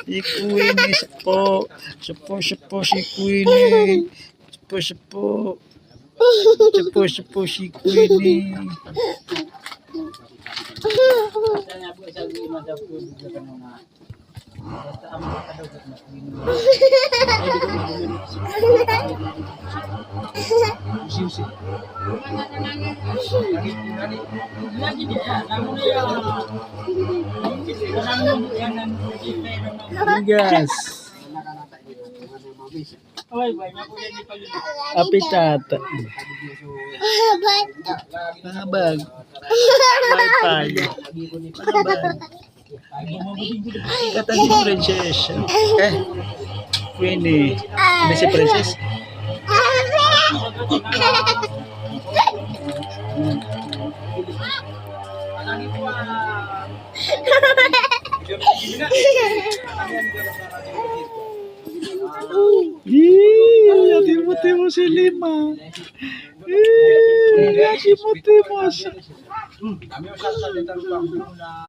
Si Queenie, siya po. Siya po si Queenie. Siya po si Queenie. Yes. Apitata. Bag. Wi-Fi. Bag. Kata si Princess. Queenie. Ini si Princess. Timo si Lima. Timo siya.